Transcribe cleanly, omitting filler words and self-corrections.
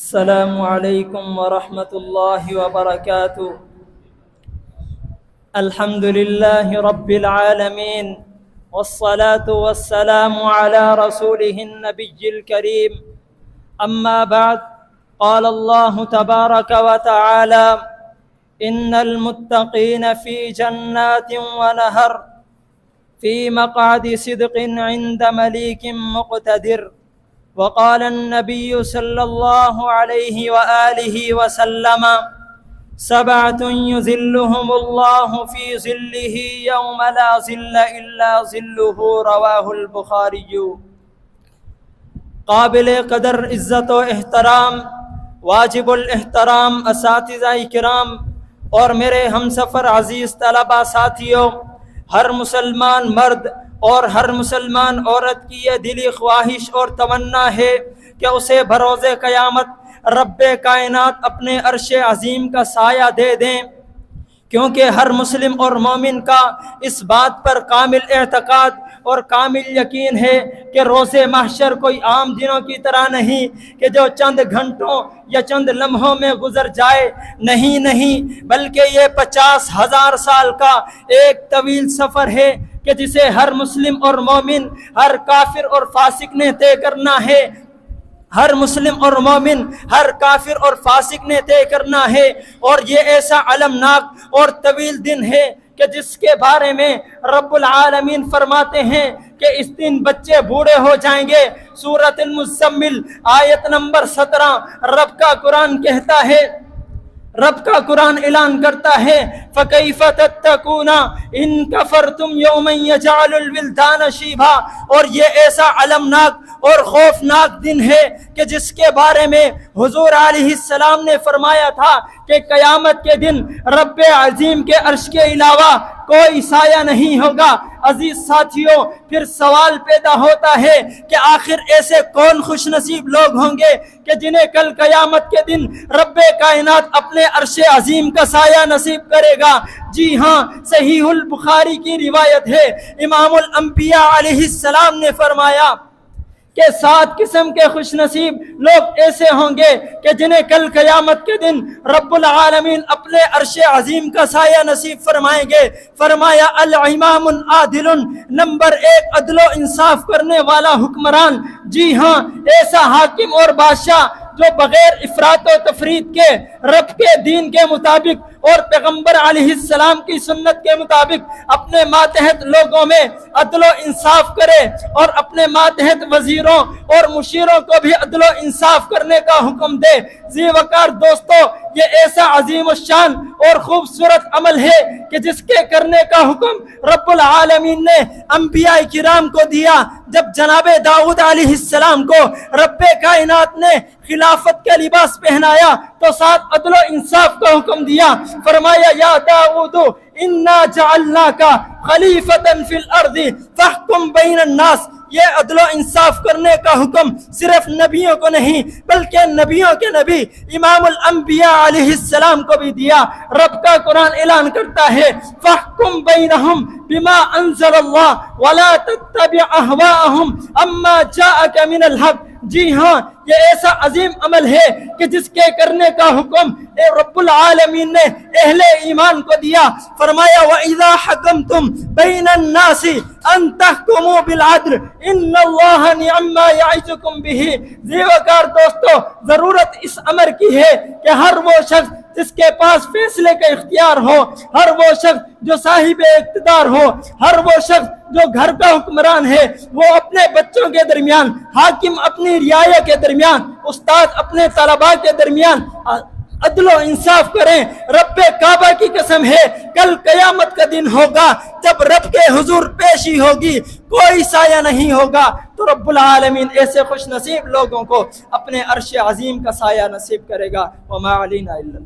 السلام علیکم ورحمۃ اللہ وبرکاتہ۔ الحمد للہ رب العالمین والصلاة والسلام على رسوله النبی الکریم، اما بعد، قال اللہ تبارک وتعالی ان المتقین فی جنات ونہر فی مقعد صدق عند ملیک مقتدر۔ وقال النبي صلى الله عليه وآله وسلم سبعة يظلهم الله في ظله يوم لا ظل إلا ظله، رواه البخاری۔ قابل قدر عزت و احترام، واجب الاحترام اساتذہ کرام اور میرے ہمسفر عزیز طلبہ ساتھیوں، ہر مسلمان مرد اور ہر مسلمان عورت کی یہ دلی خواہش اور تمنا ہے کہ اسے بروز قیامت رب کائنات اپنے عرش عظیم کا سایہ دے دیں، کیونکہ ہر مسلم اور مومن کا اس بات پر کامل اعتقاد اور کامل یقین ہے کہ روز محشر کوئی عام دنوں کی طرح نہیں کہ جو چند گھنٹوں یا چند لمحوں میں گزر جائے، نہیں، بلکہ یہ 50,000 سال کا ایک طویل سفر ہے کہ جسے ہر مسلم اور مومن، ہر کافر اور فاسق نے طے کرنا ہے۔ ہر مسلم اور مومن، ہر کافر اور فاسق نے طے کرنا ہے، اور یہ ایسا المناک اور طویل دن ہے کہ جس کے بارے میں رب العالمین فرماتے ہیں کہ اس دن بچے بوڑھے ہو جائیں گے۔ سورۃ المزمل آیت نمبر 17 رب کا قرآن کہتا ہے، رب کا قرآن اعلان کرتا ہے فَكَيْفَ تَتَّقُونَ إِن كَفَرْتُمْ يَوْمًا يَجْعَلُ الْوِلْدَانَ شِيبًا۔ اور یہ ایسا المناک اور خوفناک دن ہے کہ جس کے بارے میں حضور علیہ السلام نے فرمایا تھا کہ قیامت کے دن رب عظیم کے عرش کے علاوہ کوئی سایہ نہیں ہوگا۔ عزیز ساتھیوں، پھر سوال پیدا ہوتا ہے کہ آخر ایسے کون خوش نصیب لوگ ہوں گے کہ جنہیں کل قیامت کے دن رب کائنات اپنے عرش عظیم کا سایہ نصیب کرے گا؟ جی ہاں، صحیح البخاری کی روایت ہے، امام الانبیاء علیہ السلام نے فرمایا کہ 7 قسم کے خوش نصیب لوگ ایسے ہوں گے کہ جنہیں کل قیامت کے دن رب العالمین اپنے عرش عظیم کا سایہ نصیب فرمائیں گے۔ فرمایا الامام العادل، نمبر 1 عدل و انصاف کرنے والا حکمران۔ جی ہاں، ایسا حاکم اور بادشاہ جو بغیر افراط و تفریط کے رب کے دین کے مطابق اور پیغمبر علیہ السلام کی سنت کے مطابق اپنے ماتحت لوگوں میں عدل و انصاف کرے، اور اپنے ماتحت وزیروں اور مشیروں کو بھی عدل و انصاف کرنے کا حکم دے۔ ذی وقار دوستو، یہ ایسا عظیم الشان اور خوبصورت عمل ہے کہ جس کے کرنے کا حکم رب العالمین نے انبیاء کرام کو دیا۔ جب جناب داؤد علیہ السلام کو رب کائنات نے خلافت کا لباس پہنایا تو 7 عدل و انصاف کا حکم دیا۔ فرمایا یا داؤد انا جعلناک خلیفۃ فی الارض فاحکم بین الناس۔ یہ عدل و انصاف کرنے کا حکم صرف نبیوں کو نہیں بلکہ نبیوں کے نبی امام الانبیاء علیہ السلام کو بھی دیا۔ رب کا قرآن اعلان کرتا ہے فاحکم بینہم بما انزل اللہ ولا تتبع اہواءہم اما جاءک من الحق۔ جی ہاں، یہ ایسا عظیم عمل ہے کہ جس کے کرنے کا حکم رب العالمین نے اہل ایمان کو دیا۔ فرمایا وَإِذَا حَكَمْتُمْ بَيْنَ النَّاسِ أَن تَحْكُمُوا بِالْعَدْلِ إِنَّ اللَّهَ نِعَمَّ مَا يَعِظُكُم بِهِ۔ ذی وقار دوستو، ضرورت اس امر کی ہے کہ ہر وہ شخص جس کے پاس فیصلے کا اختیار ہو، ہر وہ شخص جو صاحب اقتدار ہو، ہر وہ شخص جو گھر کا حکمران ہے، وہ اپنے بچوں کے درمیان، حاکم اپنی رعایا کے درمیان، استاد اپنے طلباء کے درمیان عدل و انصاف کریں۔ رب کعبہ کی قسم ہے، کل قیامت کا دن ہوگا جب رب کے حضور پیشی ہوگی، کوئی سایہ نہیں ہوگا، تو رب العالمین ایسے خوش نصیب لوگوں کو اپنے عرش عظیم کا سایہ نصیب کرے گا۔ وما علینا الا